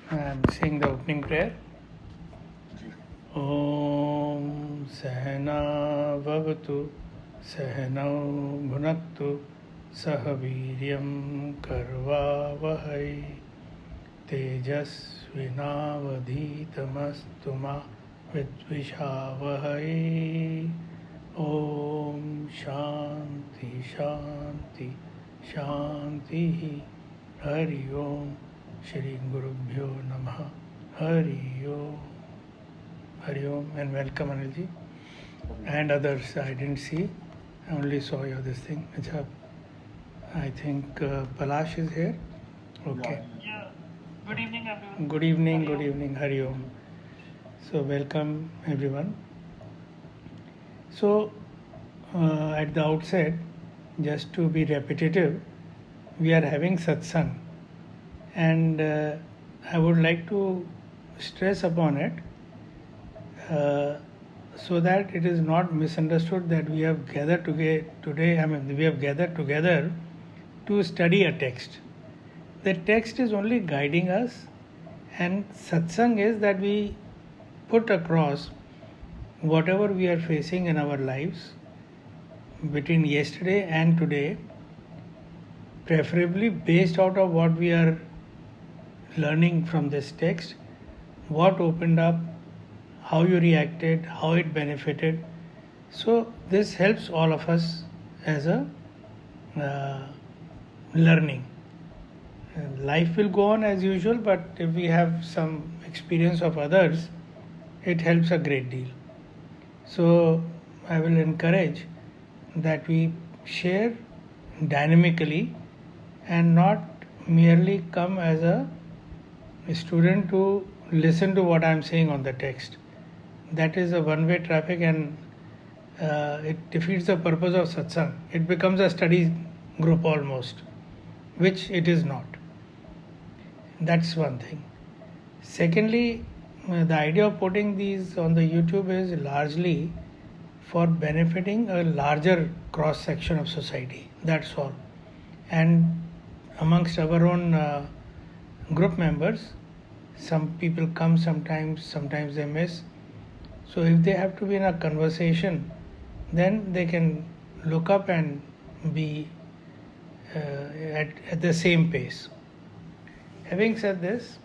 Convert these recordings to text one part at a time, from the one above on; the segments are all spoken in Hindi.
I'm saying the opening prayer. Om Sahana Bhavatu Sahanau Bhunaktu Sahaviryam Karvavahai Tejasvinavadhitamastu ma Vidvishavahai. Om Shanti Shanti Shanti. Hari Om. Shri Gurubhyo Namaha. Hari Om. Hari Om and welcome Anilji and others. I didn't see, I only saw you this thing. Achha, I think Palash is here. Okay. Yeah. Good evening, everyone. Good evening, Hari good Om. evening. Hari Om. So welcome everyone. So at the outset, just to be repetitive, we are having satsang, and I would like to stress upon it so that it is not misunderstood that we have gathered today. I mean, we have gathered together to study a text. The text is only guiding us, and satsang is that we put across whatever we are facing in our lives between yesterday and today, preferably based out of what we are learning from this text, what opened up, how you reacted, how it benefited. So this helps all of us as a learning. Life will go on as usual, but if we have some experience of others, it helps a great deal. So I will encourage that we share dynamically and not merely come as a student to listen to what I am saying on the text. That is a one-way traffic, and it defeats the purpose of satsang. It becomes a study group almost, which it is not. That's one thing. Secondly, the idea of putting these on the YouTube is largely for benefiting a larger cross section of society. That's all. And amongst our own group members, some people come sometimes they miss. So if they have to be in a conversation, then they can look up and be at the same pace. Having said this,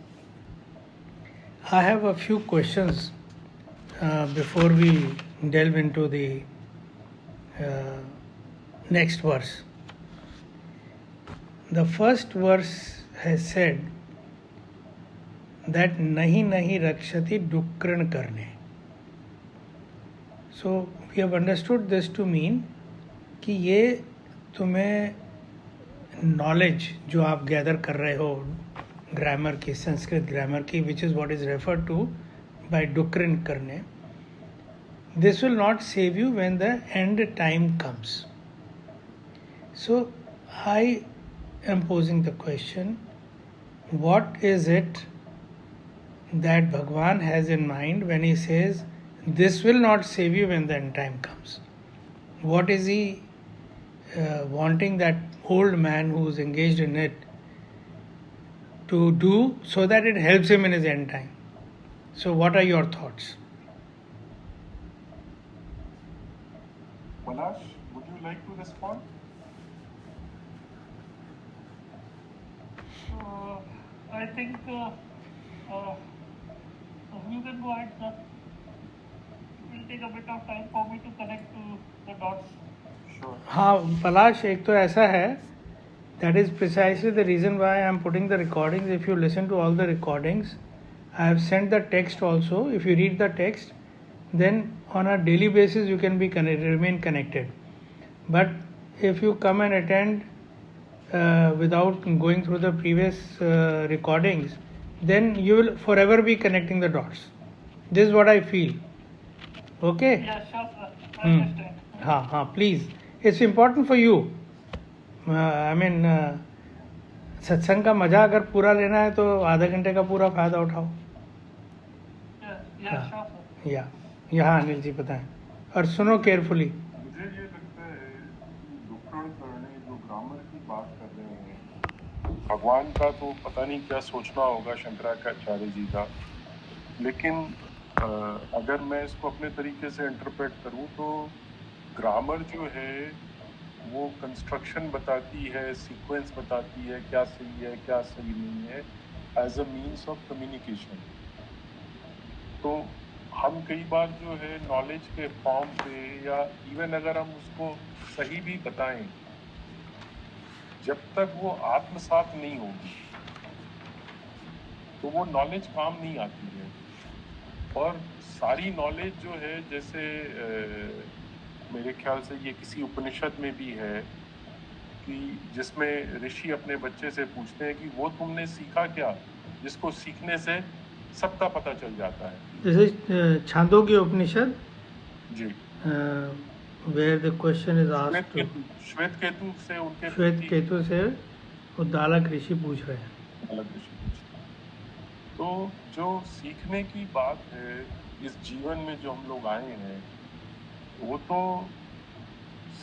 I have a few questions before we delve into the next verse. The first verse has said that nahi nahi rakshati dukran karne. So we have understood this to mean कि ये तुम्हें knowledge जो आप gather कर रहे हो ग्रामर की, संस्कृत ग्रामर की, which is what is referred to by dukran karne, this will not save you when the end time comes. So I am posing the question, what is it that Bhagwan has in mind when he says this will not save you when the end time comes? What is he wanting that old man who is engaged in it to do so that it helps him in his end time? So what are your thoughts? Palash, would you like to respond? I think you can go ahead, sir. It will take a bit of time for me to connect to the dots. Sure. हाँ पलाश, एक तो ऐसा है, that is precisely the reason why I am putting the recordings. If you listen to all the recordings, I have sent the text also. If you read the text, then on a daily basis you can be remain connected. But if you come and attend without going through the previous recordings, then you will forever be connecting the dots. This is what I feel. Okay? Yeah, sure, sir. I understand. हाँ, please. It's important for you. I mean, सत्संग का मजा अगर पूरा लेना है तो आधा घंटे का पूरा फायदा उठाओ. Yeah, sure, sir. या यहाँ अनिल जी बताएं और सुनो केयरफुली. मुझे ये लगता है डुक्कड़ करने जो ग्रामर की बात कर रहे हैं भगवान का तो पता नहीं क्या सोचना होगा शंकराचार्य जी का, लेकिन अगर मैं इसको अपने तरीके से इंटरप्रेट करूं तो ग्रामर जो है वो कंस्ट्रक्शन बताती है, सीक्वेंस बताती है, क्या सही है क्या सही नहीं है, as a means of communication. तो हम कई बार जो है नॉलेज के फॉर्म पे, या इवन अगर हम उसको सही भी बताएं, जब तक वो आत्मसात नहीं होगी तो वो नॉलेज काम नहीं आती है। और सारी नॉलेज जो है, जैसे मेरे ख्याल से ये किसी उपनिषद में भी है कि जिसमें ऋषि अपने बच्चे से पूछते हैं कि वो तुमने सीखा क्या, जिसको सीखने से सबका पता चल जाता है। This is Chandogya Upanishad, ji, where the question is asked to श्वेत केतु से उनके श्वेत प्रति केतु से उद्दालक ऋषि पूछ रहे हैं। अलग ऋषि पूछते हैं। तो जो सीखने की बात है इस जीवन में जो हम लोग आए हैं, वो तो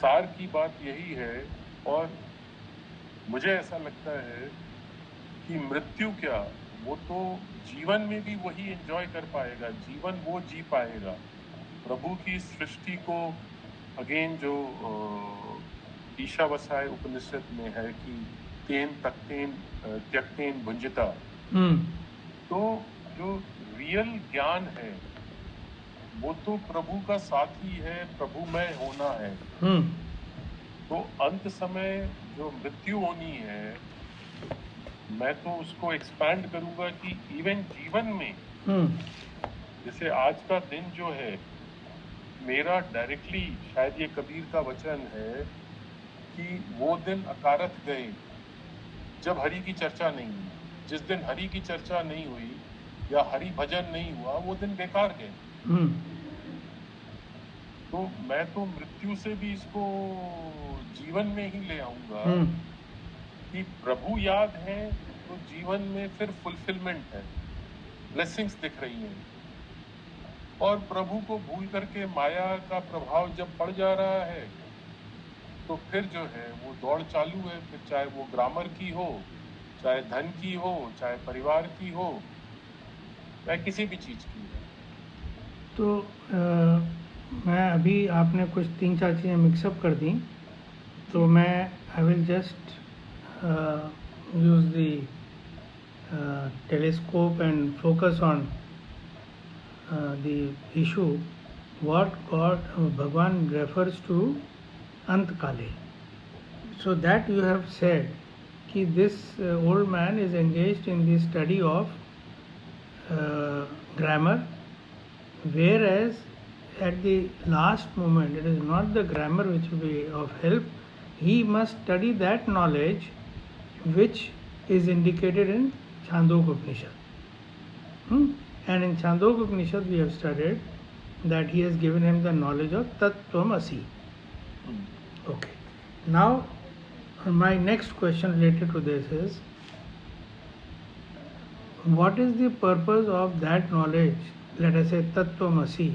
सार की बात यही है। और मुझे ऐसा लगता है कि मृत्यु क्या, वो तो जीवन में भी वही एंजॉय कर पाएगा, जीवन वो जी पाएगा। प्रभु की सृष्टि को अगेन जो ईशावासाय उपनिषद में है कि तेन तक्तेन त्यक्तेन भुंजिता, तो जो रियल ज्ञान है वो तो प्रभु का साथी है, प्रभुमय होना है। तो अंत समय जो मृत्यु होनी है, मैं तो उसको एक्सपैंड करूंगा कि इवन जीवन में, जैसे आज का दिन जो है मेरा डायरेक्टली, शायद ये कबीर का वचन है कि वो दिन अकारत गए जब हरि की चर्चा नहीं हुई। जिस दिन हरि की चर्चा नहीं हुई या हरि भजन नहीं हुआ, वो दिन बेकार गए। तो मैं तो मृत्यु से भी इसको जीवन में ही ले आऊंगा कि प्रभु याद है तो जीवन में फिर फुलफिलमेंट है, ब्लेसिंग्स दिख रही हैं। और प्रभु को भूल करके माया का प्रभाव जब पड़ जा रहा है तो फिर जो है वो दौड़ चालू है। फिर चाहे वो ग्रामर की हो, चाहे धन की हो, चाहे परिवार की हो, चाहे किसी भी चीज की हो। तो मैं अभी आपने कुछ 3-4 चीज़ें मिक्सअप कर दी, तो मैं I will just use the telescope and focus on the issue what God Bhagwan refers to Antkale. So that you have said कि this old man is engaged in the study of grammar, whereas at the last moment it is not the grammar which will be of help. He must study that knowledge which is indicated in Chandogya Upanishad. And in Chandogya Upanishad we have studied that he has given him the knowledge of Tat Tvam Asi. Okay. Now my next question related to this is, what is the purpose of that knowledge, let us say Tat Tvam Asi,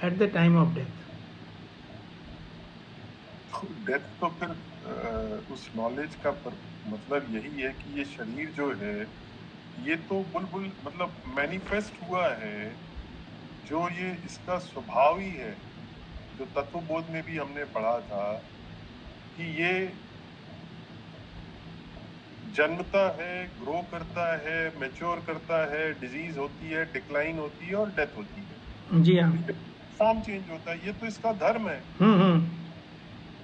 at the time of death? Death तो फिर उस नॉलेज का मतलब यही है कि ये शरीर जो है ये तो बुलबुल मतलब मैनिफेस्ट हुआ है, जो ये इसका स्वभाव ही है। जो तत्वबोध में भी हमने पढ़ा था कि ये जन्मता है, ग्रो करता है, मैच्योर करता है, डिजीज होती है, डिक्लाइन होती है और डेथ होती है। जी हाँ, फॉर्म चेंज होता है, ये तो इसका धर्म है।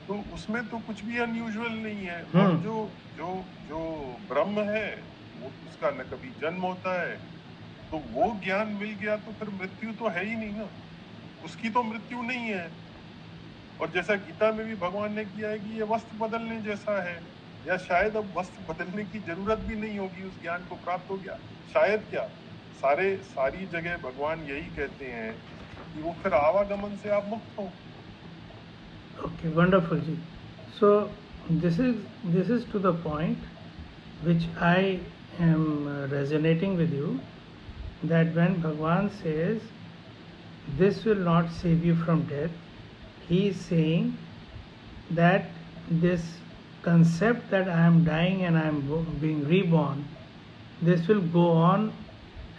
तो उसमें तो कुछ भी अनयूजुअल नहीं है। और जो जो जो ब्रह्म है वो उसका न कभी जन्म होता है, तो वो ज्ञान मिल गया तो फिर मृत्यु तो है ही नहीं ना, उसकी तो मृत्यु नहीं है। और जैसा गीता में भी भगवान ने किया है कि ये वस्त्र बदलने जैसा है, या शायद अब वस्त्र बदलने की जरूरत भी नहीं होगी, उस ज्ञान को प्राप्त हो गया। शायद क्या, सारी जगह भगवान यही कहते हैं कि वो फिर आवागमन से आप मुक्त हो। Okay, wonderful ji. So this is to the point which I am resonating with you, that when Bhagwan says this will not save you from death, he is saying that this concept that I am dying and I am being reborn, this will go on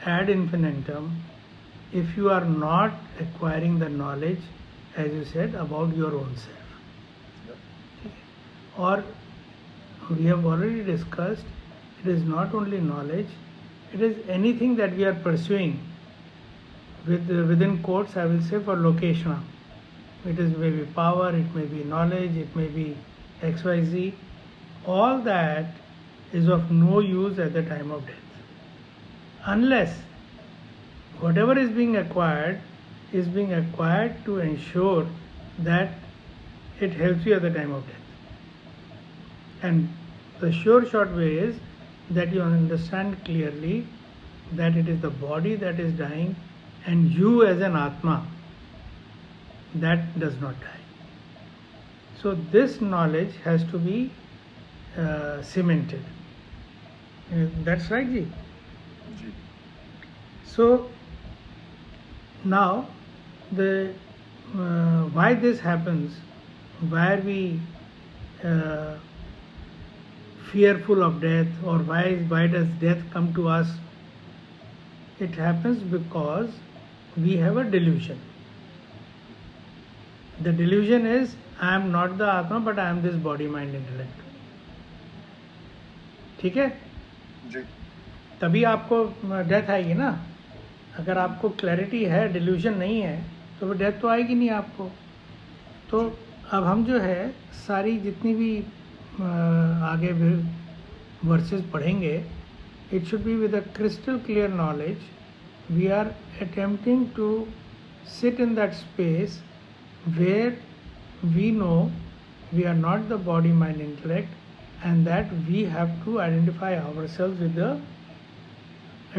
ad infinitum if you are not acquiring the knowledge, as you said, about your own self. Yep. Or we have already discussed, it is not only knowledge, it is anything that we are pursuing. Within quotes, I will say for lokeshna. It is maybe power, it may be knowledge, it may be XYZ. All that is of no use at the time of death. Unless whatever is being acquired to ensure that it helps you at the time of death. And the sure short way is that you understand clearly that it is the body that is dying and you as an Atma that does not die. So this knowledge has to be cemented. That's right, Ji. Ji. So now the why this happens, why are we fearful of death, or why does death come to us? It happens because we have a delusion. The delusion is I am not the Atma but I am this body, mind, intellect. ठीक है? जी. तभी आपको डेथ आएगी ना. अगर आपको क्लैरिटी है, डिल्यूजन नहीं है, तो डेथ तो आएगी नहीं आपको. तो अब हम जो है सारी जितनी भी आगे वर्सेस पढ़ेंगे, it should be with a crystal clear knowledge. We are attempting to sit in that space where we know we are not the body, mind, intellect, and that we have to identify ourselves with the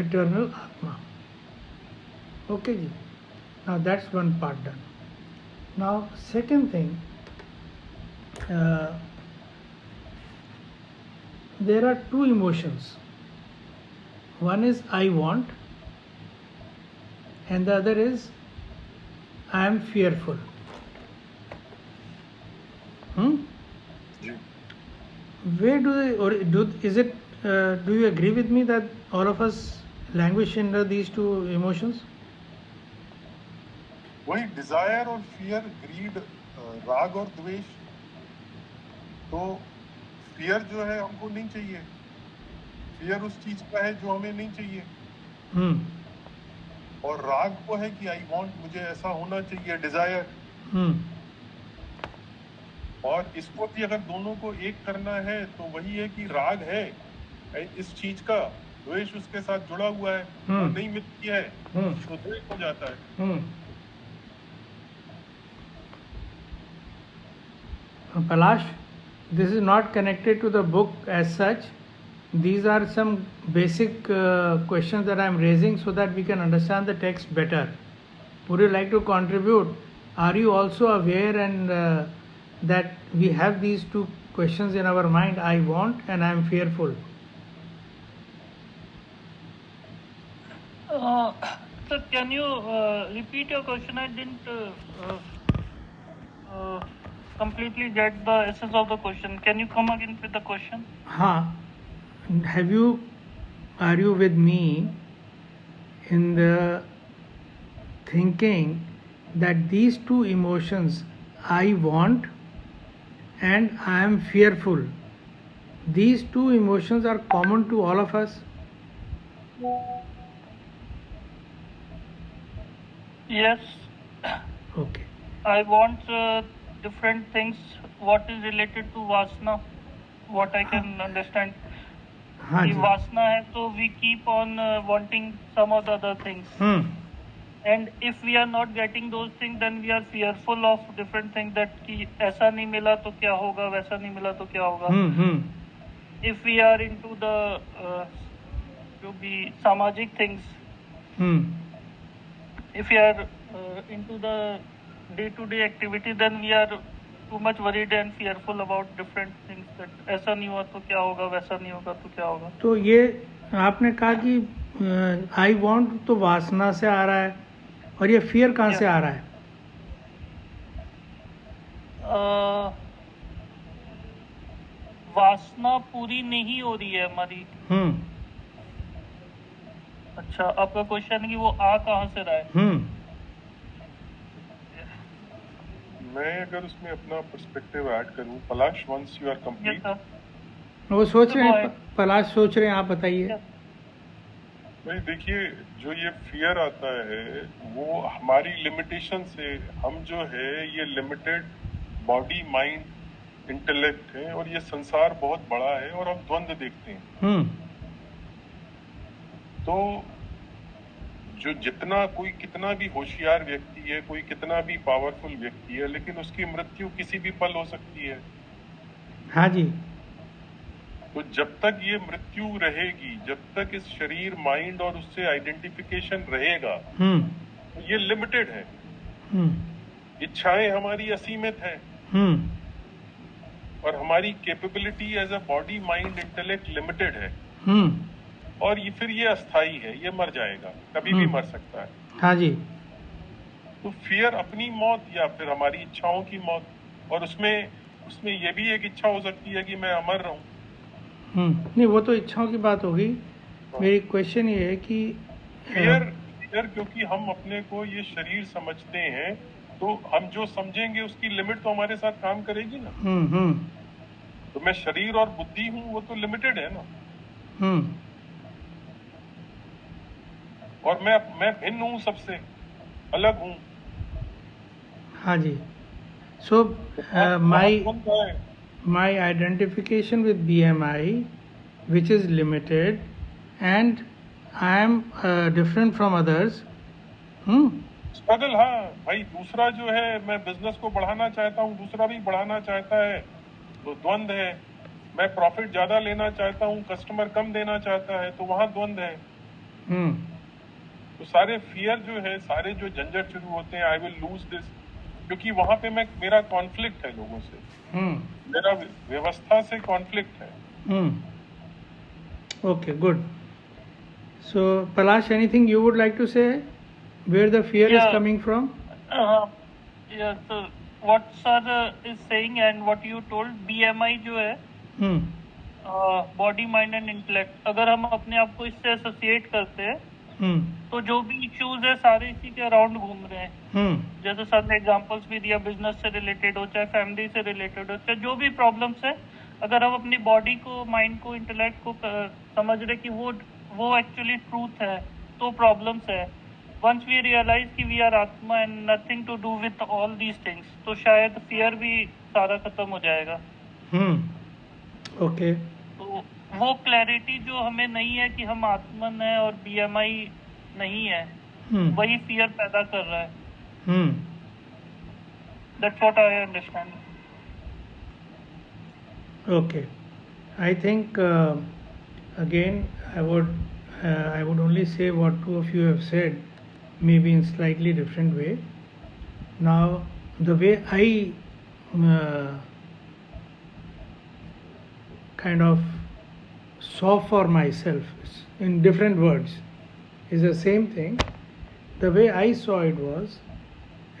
eternal Atma. Okay, ji. Now that's one part done. Now second thing, there are two emotions. One is I want, and the other is I am fearful. जी. Where do they, or is it, do you agree with me that all of us languish under these two emotions? वही डिजायर और फियर, ग्रीड, राग और द्वेष. तो फियर जो है हमको नहीं चाहिए. फियर उस चीज का है जो हमें नहीं चाहिए. और राग वो है कि आई वांट, मुझे ऐसा होना चाहिए, डिजायर. और इसको भी अगर दोनों को एक करना है तो वही है कि राग है इस चीज का, द्वेष उसके साथ जुड़ा हुआ है, वो नहीं मिलती है तो द्वेष हो जाता है. Palash, this is not connected to the book as such. These are some basic questions that I am raising so that we can understand the text better. Would you like to contribute? Are you also aware and that we have these two questions in our mind, I want and I am fearful? Sir, can you repeat your question? I didn't completely get the essence of the question. Can you come again with the question? Are you with me in the thinking that these two emotions, I want and I am fearful, these two emotions are common to all of us? Yes. Okay. I want different things. What is related to Vasana? What I can understand. हाँ कि जी. वासना है तो we keep on wanting some of the other things. And if we are not getting those things, then we are fearful of different things, that कि ऐसा नहीं मिला तो क्या होगा, वैसा नहीं मिला तो क्या होगा. If we are into the जो भी सामाजिक things, if we are into the day-to-day activity, then we are too much worried and fearful about different things, that ऐसा नहीं हुआ तो क्या होगा, वैसा नहीं होगा तो क्या होगा. तो ये आपने कहा कि आई वांट तो वासना से आ रहा है, और ये फियर कहाँ से आ रहा है? वासना पूरी नहीं हो रही है हमारी। अच्छा, आपका क्वेश्चन है कि वो आ कहाँ से रहा है? मैं अगर उसमें अपना पर्सपेक्टिव ऐड करूं, Palash, once you are Yes, complete. sir. वो सोच रहे go हैं, ahead. पलाश सोच रहे हैं, आप बताइए। Yes. भाई देखिए, जो ये फियर आता है वो हमारी लिमिटेशन से, हम जो है ये लिमिटेड बॉडी, माइंड, इंटेलेक्ट है और ये संसार बहुत बड़ा है और हम द्वंद्व देखते हैं। तो जो जितना कोई कितना भी होशियार व्यक्ति है, कोई कितना भी पावरफुल व्यक्ति है, लेकिन उसकी मृत्यु किसी भी पल हो सकती है। हाँ जी। तो जब तक ये मृत्यु रहेगी, जब तक इस शरीर, माइंड और उससे आइडेंटिफिकेशन रहेगा, तो ये लिमिटेड है। इच्छाएं हमारी असीमित है और हमारी capability as a body, mind, intellect limited है। और ये फिर ये अस्थाई है, ये मर जाएगा, कभी भी मर सकता है। हाँ जी। तो फियर अपनी मौत या फिर हमारी इच्छाओं की मौत, और उसमें ये भी एक इच्छा हो सकती है कि मैं अमर रहूं। नहीं, वो तो इच्छाओं की बात होगी। मेरी क्वेश्चन ये है कि फियर क्योंकि हम अपने को ये शरीर समझते हैं, तो हम जो समझेंगे उसकी लिमिट तो हमारे साथ काम करेगी ना। तो मैं शरीर और बुद्धि हूँ, वो तो लिमिटेड है ना। और मैं भिन्न हूँ, सबसे अलग हूँ। हाँ जी। सो my identification with BMI, which is limited, and I am different from others. Struggle, हाँ भाई। दूसरा जो है, मैं बिजनेस को बढ़ाना चाहता हूँ, दूसरा भी बढ़ाना चाहता है, तो द्वंद्व है। मैं प्रॉफिट ज्यादा लेना चाहता हूँ, कस्टमर कम देना चाहता है, तो वहाँ द्वंद्व है। तो सारे फियर जो है, सारे जो झंझट शुरू होते हैं, आई विल लूज दिस, क्योंकि वहां पे मेरा कॉन्फ्लिक्ट है लोगों से, मेरा व्यवस्था से कॉन्फ्लिक्ट है। Okay, good. So Palash, anything you would like to say, where the fear is coming from? Yes, what sir is saying and what you told, BMI जो है, बॉडी, माइंड एंड इंटेलेक्ट, अगर हम अपने आप को इससे एसोसिएट करते हैं, तो जो भी इश्यूज है सारे इसी के अराउंड घूम रहे हैं। जैसे सर ने एग्जांपल्स भी दिया, बिजनेस से रिलेटेड हो, चाहे फैमिली से रिलेटेड हो, चाहे जो भी प्रॉब्लम्स है, अगर हम अपनी बॉडी को, माइंड को, इंटेलेक्ट को समझ रहे कि वो एक्चुअली ट्रूथ है, तो प्रॉब्लम्स है। वंस वी रियलाइज कि वी आर आत्मा and nothing to do with all these things, तो शायद फियर भी सारा खत्म हो जाएगा। ओके। तो वो क्लैरिटी जो हमें नहीं है कि हम आत्मन है और BMI नहीं है, वही फियर पैदा कर रहा है। That's what I understand. Okay, I think again I would only say what two of you have said, maybe in slightly different way. Now, the way I kind of saw for myself in different words is the same thing. The way I saw it was,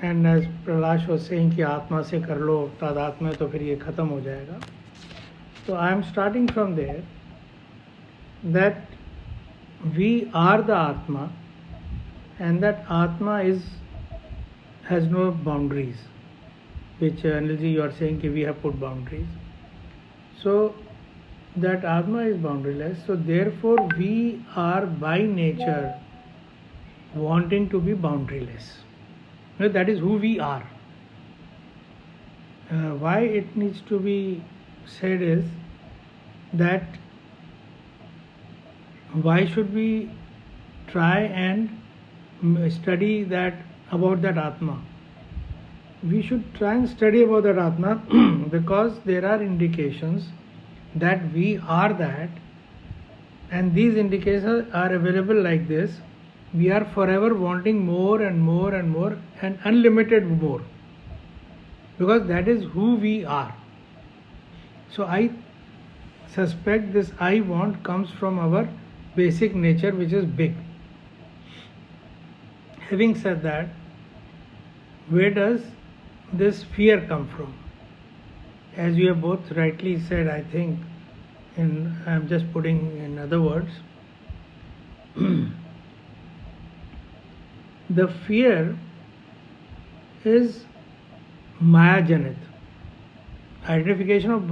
and as Pralash was saying कि आत्मा से कर लो तादात्म्य, तो फिर ये ख़त्म हो जाएगा. So I am starting from there, that we are the Atma, and that Atma has no boundaries, which Anilji, you are saying कि we have put boundaries. So that Atma is boundaryless, so therefore we are by nature wanting to be boundaryless. That is who we are. Why it needs to be said is that why should we try and study that about that Atma? We should try and study about that Atma because there are indications that we are that, and these indications are available like this. We are forever wanting more and more and more and unlimited more, because that is who we are. So I suspect this I want comes from our basic nature, which is big. Having said that, where does this fear come from? as you have both rightly said, I think, I'm just putting in other words, the fear is Maya Janit. Identification of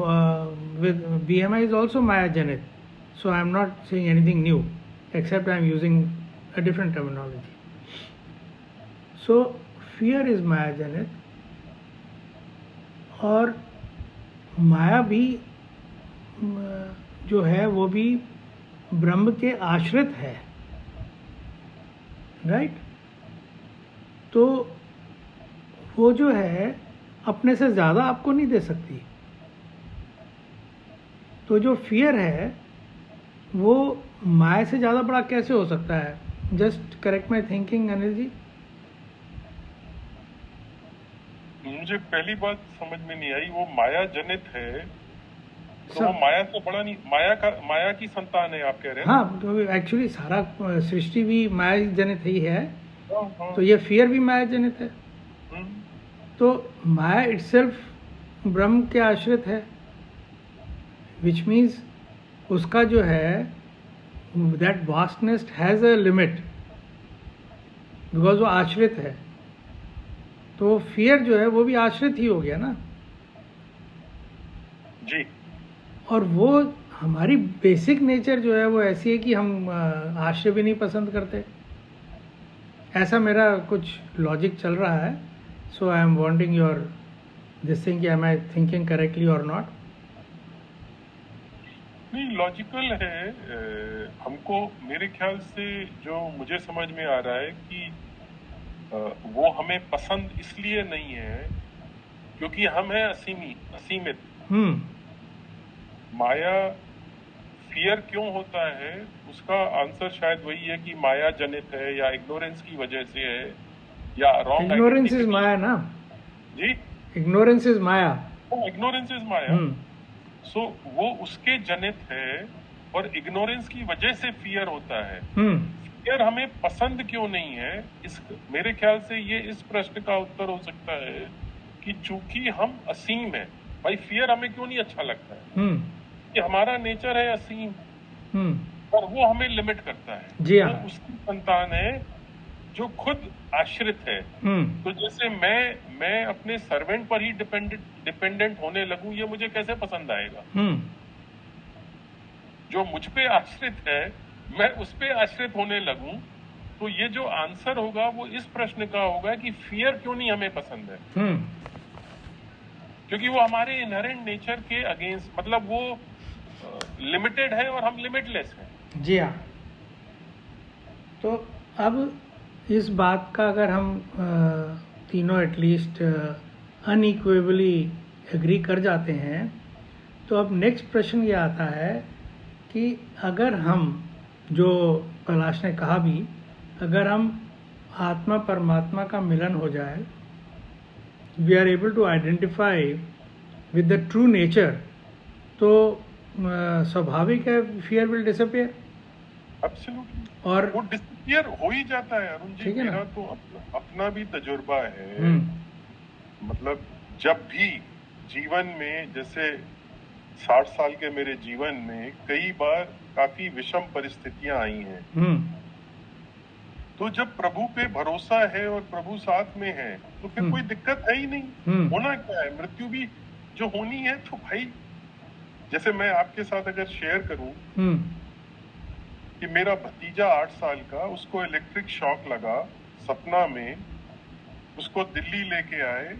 with BMI is also Maya Janit. So I'm not saying anything new, except I'm using a different terminology. So fear is Maya Janit, और माया भी जो है वो भी ब्रह्म के आश्रित है, राइट? तो वो जो है अपने से ज़्यादा आपको नहीं दे सकती. तो जो फियर है वो माया से ज़्यादा बड़ा कैसे हो सकता है? Just correct my thinking, Anil ji. मुझे पहली बात समझ में नहीं आई, वो माया जनित है तो वो माया से बड़ा नहीं, माया की संतान है आप कह रहे हैं? हाँ, तो एक्चुअली सारा सृष्टि भी माया जनित ही है. तो ये फियर भी माया जनित है. तो माया इटसेल्फ ब्रह्म के आश्रित है, विच मीन्स उसका जो है that vastness has a limit, because वो आश्रित है. तो फियर जो है वो भी आश्रित ही हो गया ना जी. और वो हमारी बेसिक नेचर जो है वो ऐसी है कि हम आश्रय भी नहीं पसंद करते. ऐसा मेरा कुछ लॉजिक चल रहा है. So I am wanting your this thing, am I thinking correctly और नॉट? नहीं, लॉजिकल है. हमको मेरे ख्याल से जो मुझे समझ में आ रहा है कि वो हमें पसंद इसलिए नहीं है क्योंकि हम हैं असीमित. माया फियर क्यों होता है उसका आंसर शायद वही है कि माया जनित है या इग्नोरेंस की वजह से है या रॉन्ग. इग्नोरेंस इज माया ना जी. Ignorance is maya. Ignorance is maya. So वो उसके जनित है और इग्नोरेंस की वजह से फियर होता है. फियर हमें पसंद क्यों नहीं है, इस मेरे ख्याल से ये इस प्रश्न का उत्तर हो सकता है कि चूंकि हम असीम है. भाई फियर हमें क्यों नहीं अच्छा लगता है? कि हमारा नेचर है असीम और वो हमें लिमिट करता है. जी हाँ. तो उसकी संतान है जो खुद आश्रित है. तो जैसे मैं अपने सर्वेंट पर ही डिपेंडेंट होने लगूं, ये मुझे कैसे पसंद आएगा? जो मुझ पे आश्रित है मैं उस पे आश्रित होने लगूं, तो ये जो आंसर होगा वो इस प्रश्न का होगा कि फियर क्यों नहीं हमें पसंद है. क्योंकि वो हमारे इनहेरेंट नेचर के अगेंस्ट, मतलब वो लिमिटेड है और हम लिमिटलेस हैं. जी हाँ. तो अब इस बात का अगर हम तीनों एटलीस्ट अनइक्वेबली एग्री कर जाते हैं, तो अब नेक्स्ट प्रश्न ये आता है कि अगर हम, जो कैलाश ने कहा भी, अगर हम आत्मा परमात्मा का मिलन हो जाए, we are able to identify with the true nature, तो स्वाभाविक है फियर विल डिसअपियर. एब्सोल्युटली. और वो डिसअपियर हो ही जाता है अरुण जी. मेरा तो अपना भी तजुर्बा है. मतलब जब भी जीवन में, जैसे 60 साल के मेरे जीवन में कई बार काफी विषम परिस्थितियां आई हैं. तो जब प्रभु पे भरोसा है और प्रभु साथ में है तो फिर कोई दिक्कत है ही नहीं. होना क्या है, मृत्यु भी जो होनी है. तो भाई जैसे मैं आपके साथ अगर शेयर करूं कि मेरा भतीजा 8 साल का, उसको इलेक्ट्रिक शॉक लगा सपना में, उसको दिल्ली लेके आए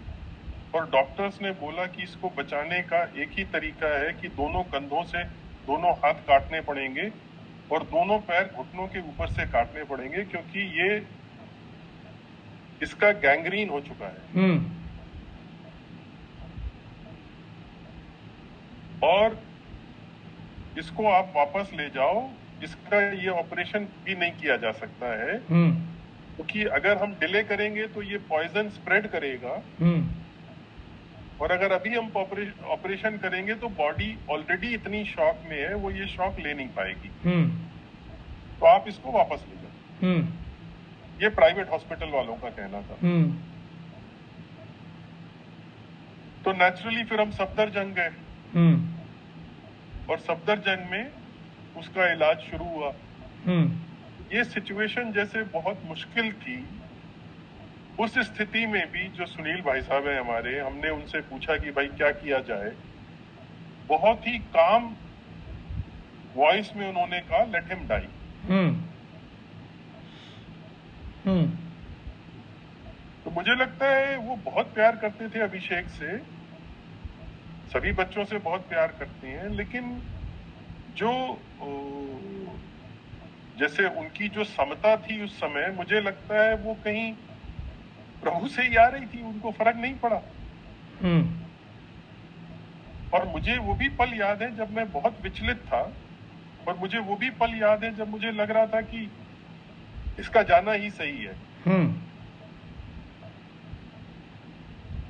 और डॉक्टर्स ने बोला कि इसको बचाने का एक ही तरीका है कि दोनों कंधों से दोनों हाथ काटने पड़ेंगे और दोनों पैर घुटनों के ऊपर से काटने पड़ेंगे क्योंकि ये इसका गैंग्रीन हो चुका है. और इसको आप वापस ले जाओ, इसका ये ऑपरेशन भी नहीं किया जा सकता है क्योंकि अगर हम डिले करेंगे तो ये पॉइजन स्प्रेड करेगा. और अगर अभी हम ऑपरेशन करेंगे तो बॉडी ऑलरेडी इतनी शॉक में है, वो ये शॉक ले नहीं पाएगी. तो आप इसको वापस ले जाओ. ये प्राइवेट हॉस्पिटल वालों का कहना था. तो नेचुरली फिर हम सफदरजंग गए और सफदरजंग में उसका इलाज शुरू हुआ। ये सिचुएशन जैसे बहुत मुश्किल थी, उस स्थिति में भी जो सुनील भाई साहब हैं हमारे, हमने उनसे पूछा कि भाई क्या किया जाए। बहुत ही काम वॉइस में उन्होंने कहा, लेट हिम डाई। तो मुझे लगता है वो बहुत प्यार करते थे अभिषेक से, सभी बच्चों से बहुत प्यार करते हैं, लेकिन जो जैसे उनकी जो समता थी उस समय, मुझे लगता है वो कहीं प्रभु से ही आ रही थी, उनको फर्क नहीं पड़ा। और मुझे वो भी पल याद है जब मैं बहुत विचलित था, और मुझे वो भी पल याद है जब मुझे लग रहा था कि इसका जाना ही सही है।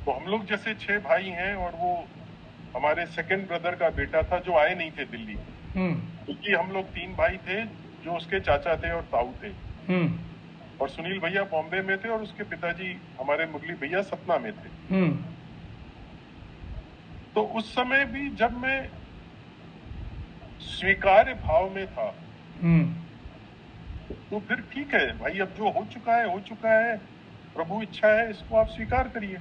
तो हम लोग जैसे 6 भाई हैं, और वो हमारे सेकंड ब्रदर का बेटा था जो आए नहीं थे दिल्ली, क्योंकि हम लोग 3 भाई थे जो उसके चाचा थे और ताऊ थे। और सुनील भैया बॉम्बे में थे और उसके पिताजी हमारे मुरली भैया सतना में थे। तो उस समय भी जब मैं स्वीकार्य भाव में था, तो फिर ठीक है भाई, अब जो हो चुका है, प्रभु इच्छा है, इसको आप स्वीकार करिए।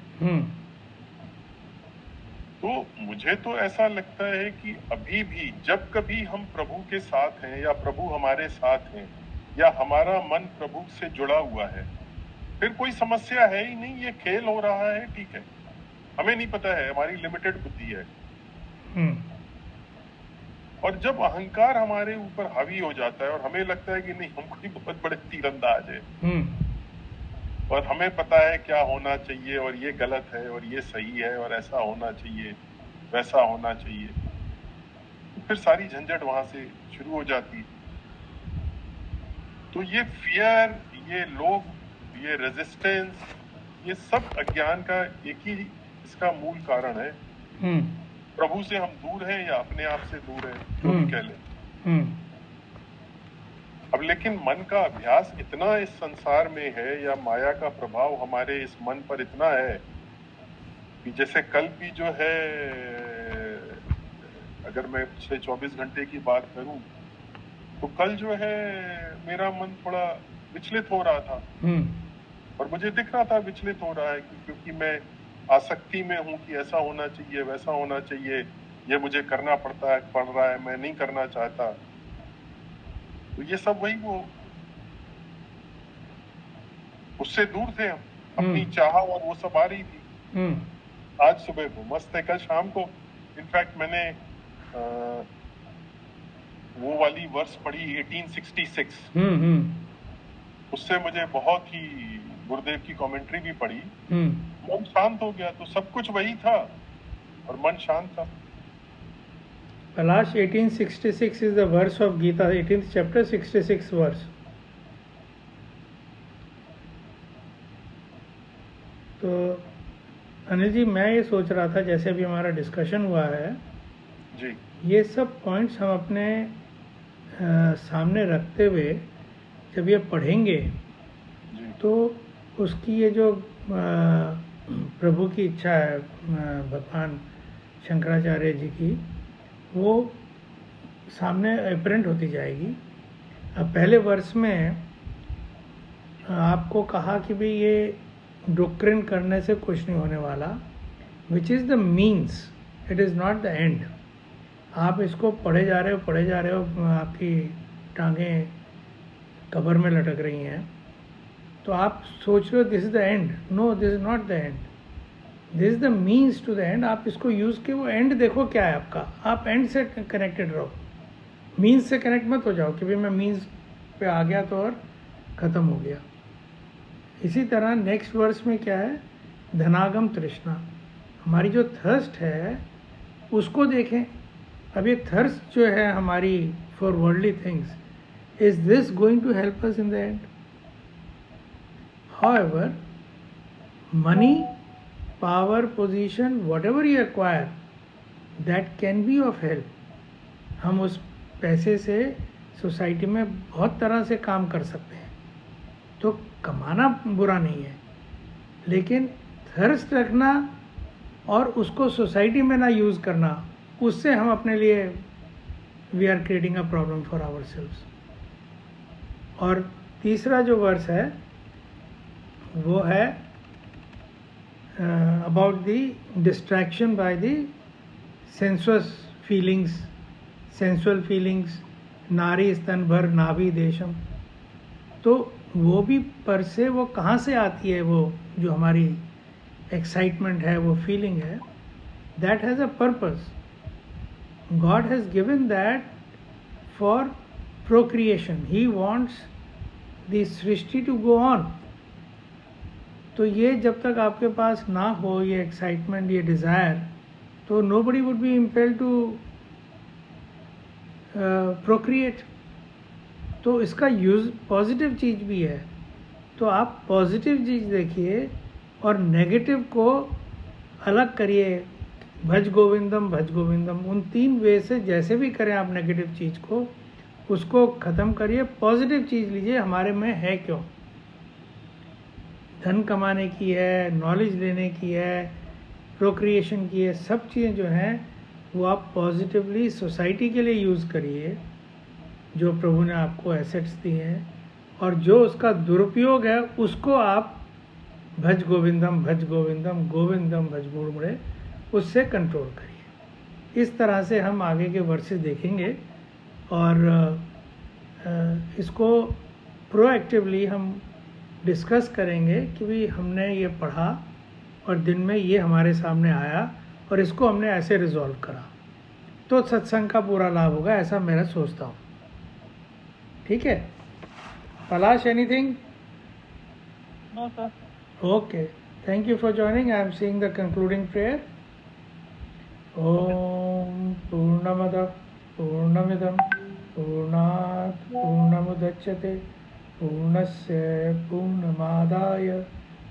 तो मुझे तो ऐसा लगता है कि अभी भी जब कभी हम प्रभु के साथ हैं, या प्रभु हमारे साथ हैं, या हमारा मन प्रभु से जुड़ा हुआ है, फिर कोई समस्या है ही नहीं। ये खेल हो रहा है, ठीक है, हमें नहीं पता है, हमारी लिमिटेड बुद्धि है। और जब अहंकार हमारे ऊपर हावी हो जाता है और हमें लगता है कि नहीं, हम कोई बहुत बड़े तीरंदाज है, और हमें पता है क्या होना चाहिए, और ये गलत है और ये सही है, और ऐसा होना चाहिए, वैसा होना चाहिए, तो फिर सारी झंझट वहां से शुरू हो जाती। तो ये फियर, ये लोभ, ये रेजिस्टेंस, ये सब अज्ञान का एक ही इसका मूल कारण है। प्रभु से हम दूर हैं या अपने आप से दूर हैं, जो भी कह लें। अब लेकिन मन का अभ्यास इतना इस संसार में है, या माया का प्रभाव हमारे इस मन पर इतना है कि जैसे कल भी जो है, अगर मैं पिछले 24 घंटे की बात करूं, तो कल जो है मेरा मन थोड़ा विचलित हो रहा था, और मुझे दिख रहा था विचलित हो रहा है, क्योंकि मैं आसक्ति में हूं कि ऐसा होना चाहिए, वैसा होना चाहिए, ये मुझे करना पड़ रहा है, मैं नहीं करना चाहता। तो ये सब वही वो उससे दूर थे हम, अपनी चाह और वो सब आ रही थी। आज सुबह वो मस्त है, कल शाम को इनफैक्ट मैंने वो वाली वर्स पढ़ी 1866। उससे मुझे बहुत ही गुरुदेव की कमेंट्री भी पढ़ी, मन शांत हो गया। तो सब कुछ वही था और मन शांत था। Palash, 1866 is the verse of Gita, 18th chapter, 66th verse. तो अनिल जी, मैं ये सोच रहा था, जैसे अभी हमारा डिस्कशन हुआ है जी, ये सब पॉइंट्स हम अपने सामने रखते हुए जब ये पढ़ेंगे जी, तो उसकी ये जो प्रभु की इच्छा है भगवान शंकराचार्य जी की, वो सामने एपरेंट होती जाएगी। अब पहले वर्ष में आपको कहा कि भाई ये डॉक्ट्रिन करने से कुछ नहीं होने वाला, which is the means, it is not the end. आप इसको पढ़े जा रहे हो, आपकी टांगें कब्र में लटक रही हैं, तो आप सोच रहे हो this is the end. No, this is not the end, this is the means to the end. आप इसको यूज़ के वो एंड देखो क्या है आपका, आप एंड से कनेक्टेड रहो, मीन्स से कनेक्ट मत हो जाओ कि भाई मैं मीन्स पे आ गया तो और ख़त्म हो गया। इसी तरह नेक्स्ट वर्स में क्या है, धनागम तृष्णा, हमारी जो थर्स्ट है उसको देखें। अब ये थर्स्ट जो है हमारी for worldly things, is this going to help us in the end? However, money, power, position, whatever you acquire, that can be of help. हम उस पैसे से सोसाइटी में बहुत तरह से काम कर सकते हैं, तो कमाना बुरा नहीं है, लेकिन थर्स्ट रखना और उसको सोसाइटी में ना यूज़ करना, उससे हम अपने लिए we are creating a problem for ourselves. और तीसरा जो वर्स है वो है about the distraction by the sensual feelings, नारी स्तन भर नाभि देशम। तो वो भी पर से वो कहाँ से आती है, वो जो हमारी एक्साइटमेंट है, वो फीलिंग है, that has a purpose. God has given that for procreation, he wants the सृष्टि टू गो ऑन। तो ये जब तक आपके पास ना हो ये एक्साइटमेंट, ये डिज़ायर, तो nobody would be impelled to procreate. तो इसका यूज़ पॉजिटिव चीज़ भी है। तो आप पॉजिटिव चीज़ देखिए और नेगेटिव को अलग करिए। भज गोविंदम भज गोविंदम, उन 3 वे से जैसे भी करें आप नेगेटिव चीज़ को, उसको ख़त्म करिए। पॉजिटिव चीज़ लीजिए, हमारे में है क्यों, धन कमाने की है, नॉलेज लेने की है, प्रोक्रिएशन की है, सब चीज़ें जो हैं वो आप पॉजिटिवली सोसाइटी के लिए यूज़ करिए, जो प्रभु ने आपको एसेट्स दिए हैं। और जो उसका दुरुपयोग है उसको आप भज गोविंदम गोविंदम भज मुड़े, उससे कंट्रोल करिए। इस तरह से हम आगे के वर्सेस देखेंगे और इसको प्रोएक्टिवली हम डिस्कस करेंगे कि भी हमने ये पढ़ा और दिन में ये हमारे सामने आया और इसको हमने ऐसे रिजॉल्व करा, तो सत्संग का पूरा लाभ होगा, ऐसा मैं सोचता हूँ। ठीक है Palash, anything? No sir. Okay, thank you for joining. I am seeing the concluding prayer. ओम पूर्णमद पूर्णमिदम पूर्णात् पूर्णमुदच्यते पूर्णस्य पूर्णमादाय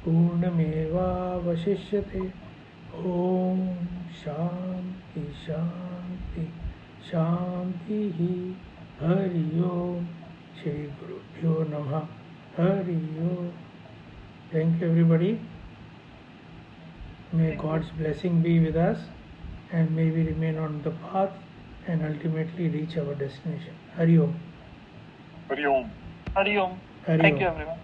पूर्णमेवावशिष्यते। ओम शांति शांति शांति ही। हरि ओम। श्री गुरुभ्यो नमः। हरि ओम। Thank you everybody. May God's blessing be with us and may we remain on the path and ultimately reach our destination. Hari Om. Hari Om. Hari Om. Hari thank Om. You everyone.